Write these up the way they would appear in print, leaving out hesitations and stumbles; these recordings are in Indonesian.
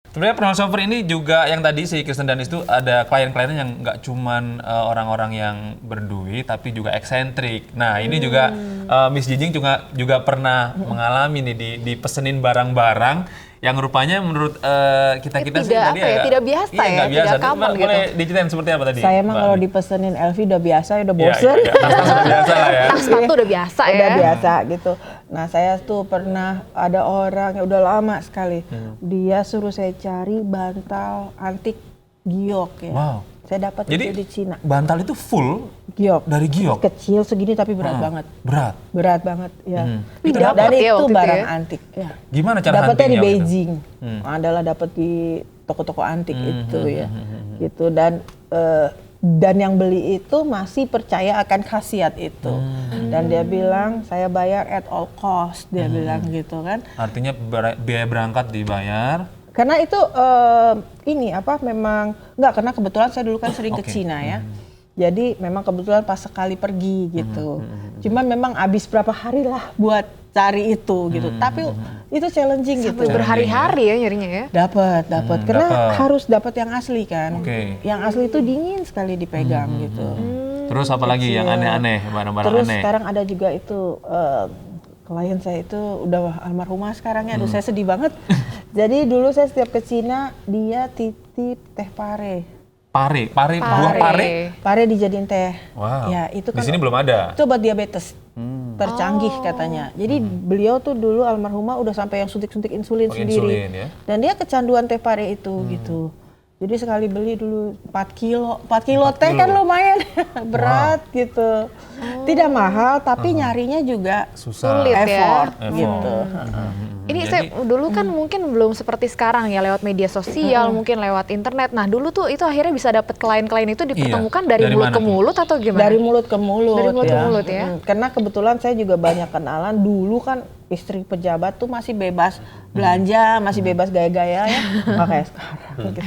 Sebenarnya personal shopper ini juga yang tadi si Kristen Danis itu ada klien-kliennya yang nggak cuman orang-orang yang berduit tapi juga eksentrik. Nah ini juga Miss Jinjing juga pernah mengalami nih dipesenin barang-barang yang rupanya menurut kita sih tadi tidak biasa iya, ya, biasa. tidak common gitu. Boleh diceritain seperti apa tadi? Saya emang kalau dipesenin LV udah biasa, udah bosen. Iya. Tas udah biasa lah ya. Tas sepatu udah biasa ya. Udah biasa gitu. Nah saya tuh pernah ada orang yang udah lama sekali. Dia suruh saya cari bantal antik giok ya. Wow. Saya dapat itu di Cina. Bantal itu full giok. dari giok. Kecil segini tapi berat banget. Berat banget ya. Itu Dan ya itu waktu barang itu ya? antik ya. Gimana cara Dapatnya di huntingnya waktu itu? Beijing. Adalah dapat di toko-toko antik itu ya. Gitu dan yang beli itu masih percaya akan khasiat itu. Dan dia bilang saya bayar at all cost, dia bilang gitu kan. Artinya biaya berangkat dibayar. Karena itu memang enggak, karena kebetulan saya dulu kan sering ke Cina ya. Jadi memang kebetulan pas sekali pergi gitu. Cuman memang habis berapa hari lah buat cari itu gitu. Tapi itu challenging gitu. Sampai berhari-hari ya nyarinya ya. Dapat. Karena harus dapat yang asli kan. Yang asli itu dingin sekali dipegang gitu. Terus apa lagi yang aneh-aneh, barang-barang Terus aneh? sekarang ada juga itu klien saya itu udah almarhumah sekarang ya. Aduh saya sedih banget. Jadi dulu saya setiap ke Cina dia titip teh pare. Buah pare? Pare dijadiin teh. Wow. Ya, itu kan di sini belum ada. Itu obat diabetes. Tercanggih katanya. Jadi beliau tuh dulu almarhumah udah sampai yang suntik-suntik insulin sendiri. Insulin, ya? Dan dia kecanduan teh pare itu gitu. Jadi sekali beli dulu 4 kilo teh kan lumayan berat gitu. Tidak mahal tapi nyarinya juga Susah. Sulit effort ya. gitu. Ini saya dulu kan mungkin belum seperti sekarang ya, lewat media sosial, mungkin lewat internet. Nah dulu tuh itu akhirnya bisa dapat klien-klien itu dipertemukan dari mulut ke mulut atau gimana? Dari mulut ke mulut. Dari mulut ke mulut ya. Karena kebetulan saya juga banyak kenalan. Dulu kan istri pejabat tuh masih bebas belanja, masih bebas gaya-gaya ya. Nggak kayak sekarang gitu.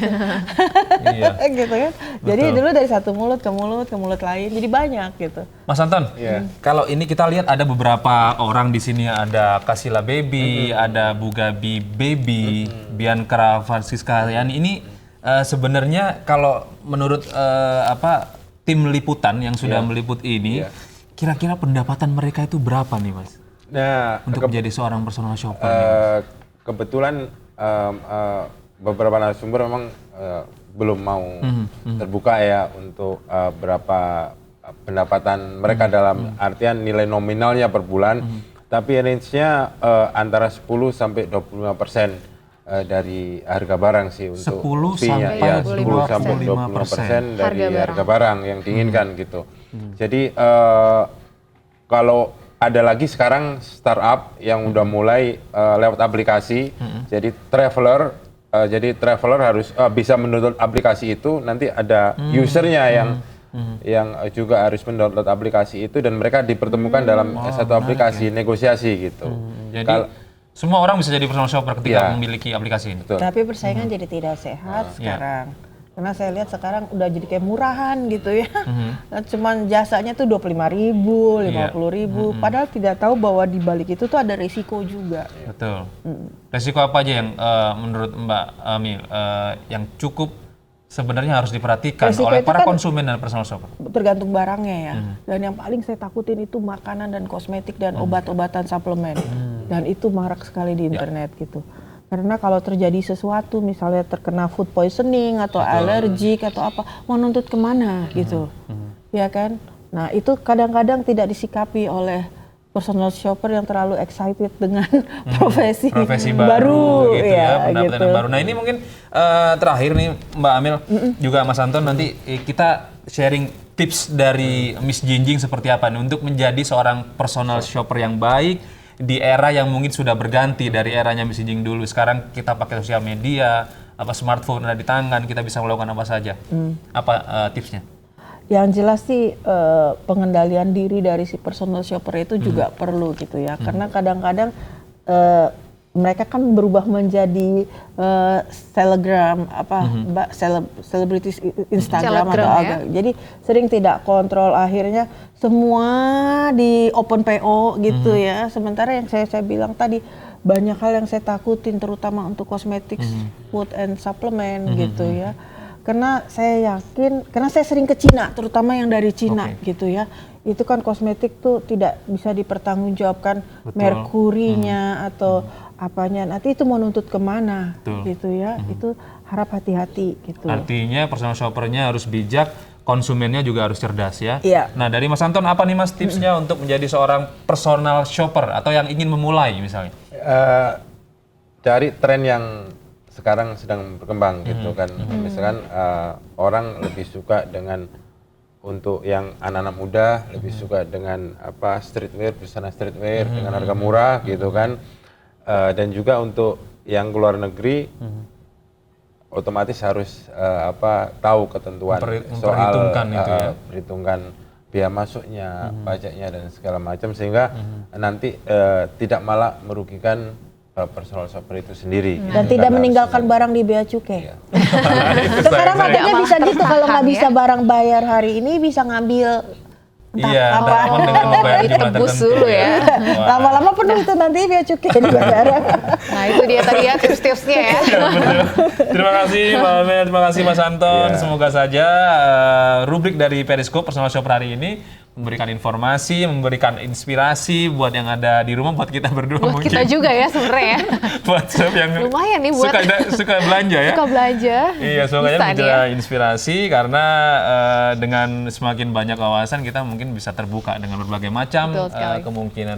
Iya. Gitu kan. Jadi dulu dari satu mulut ke mulut lain. Jadi banyak gitu. Mas Anton, kalau ini kita lihat ada beberapa orang di sini, ada Kasila Baby, ada Bugabi Baby, Bianca Francisca Yani. Ini sebenarnya kalau menurut tim liputan yang sudah meliput ini, kira-kira pendapatan mereka itu berapa nih Mas? Nah, untuk menjadi seorang personal shopper. Kebetulan beberapa narasumber memang belum mau terbuka ya untuk berapa pendapatan mereka dalam artian nilai nominalnya per bulan, tapi range-nya antara 10 sampai 25% dari harga barang sih untuk 10 fee-nya. sampai Ya, 10 sampai 25% dari harga barang yang diinginkan gitu. Jadi kalau ada lagi sekarang startup yang udah mulai lewat aplikasi, jadi traveler harus bisa mendownload aplikasi itu, nanti ada usernya yang juga harus mendownload aplikasi itu dan mereka dipertemukan dalam satu aplikasi negosiasi gitu. Jadi semua orang bisa jadi personal shopper ketika memiliki aplikasi ini. Betul. Tapi persaingan jadi tidak sehat sekarang. Karena saya lihat sekarang udah jadi kayak murahan gitu ya. Cuman jasanya tuh 25.000, 50.000. Padahal tidak tahu bahwa di balik itu tuh ada risiko juga. Betul. Risiko apa aja yang menurut Mbak Amil yang cukup sebenarnya harus diperhatikan risiko oleh para kan konsumen dan personal shopper? Tergantung barangnya ya. Dan yang paling saya takutin itu makanan dan kosmetik dan obat-obatan suplemen. Dan itu marak sekali di internet gitu. Karena kalau terjadi sesuatu, misalnya terkena food poisoning atau alergik atau apa, mau nuntut kemana gitu, ya kan? Nah itu kadang-kadang tidak disikapi oleh personal shopper yang terlalu excited dengan profesi baru gitu ya, pendapatan gitu. yang baru. Nah ini mungkin terakhir nih Mbak Amil, juga Mas Anton, nanti kita sharing tips dari Miss Jinjing seperti apa nih untuk menjadi seorang personal shopper yang baik di era yang mungkin sudah berganti dari eranya Miss Jinjing dulu. Sekarang kita pakai sosial media, smartphone ada di tangan, kita bisa melakukan apa saja. Apa tipsnya? Yang jelas sih pengendalian diri dari si personal shopper itu juga perlu gitu ya. Karena kadang-kadang mereka kan berubah menjadi selebgram selebritis Instagram atau apa. Jadi sering tidak kontrol, akhirnya semua di open PO gitu ya. Sementara yang saya bilang tadi banyak hal yang saya takutin, terutama untuk kosmetik, food and supplement gitu ya. Karena saya yakin, karena saya sering ke Cina, terutama yang dari Cina gitu ya. Itu kan kosmetik tuh tidak bisa dipertanggungjawabkan merkurinya atau apanya. Nanti itu mau nuntut kemana gitu ya. Itu harap hati-hati gitu. Artinya personal shoppernya harus bijak, konsumennya juga harus cerdas ya. Iya. Nah dari Mas Anton apa nih Mas tipsnya untuk menjadi seorang personal shopper atau yang ingin memulai misalnya? Cari tren yang sekarang sedang berkembang gitu kan. Misalkan orang lebih suka dengan untuk yang anak-anak muda lebih suka dengan apa streetwear, busana streetwear dengan harga murah gitu kan. Dan juga untuk yang keluar negeri otomatis harus tahu ketentuan soal perhitungan biaya masuknya, pajaknya dan segala macam sehingga nanti tidak malah merugikan personal shopper itu sendiri. Dan tidak meninggalkan barang di bea cukai. Sekarang makanya bisa gitu, kalau nggak bisa barang bayar hari ini bisa ngambil apa dengan membayar jumlah ditebus tertentu dulu ya. Lama-lama penuh itu nanti bea cukai dibayar. Nah itu dia tadi ya tips-tipsnya ya. Terima kasih Mbak Amel, terima kasih Mas Anton. Semoga saja rubrik dari Periscope Personal Shopper hari ini memberikan informasi, memberikan inspirasi buat yang ada di rumah, buat kita berdua Buat mungkin. kita juga ya sebenarnya. Buat yang lumayan nih buat suka belanja ya. Suka belanja. Iya, semoga bisa inspirasi karena dengan semakin banyak wawasan kita mungkin bisa terbuka dengan berbagai macam kemungkinan.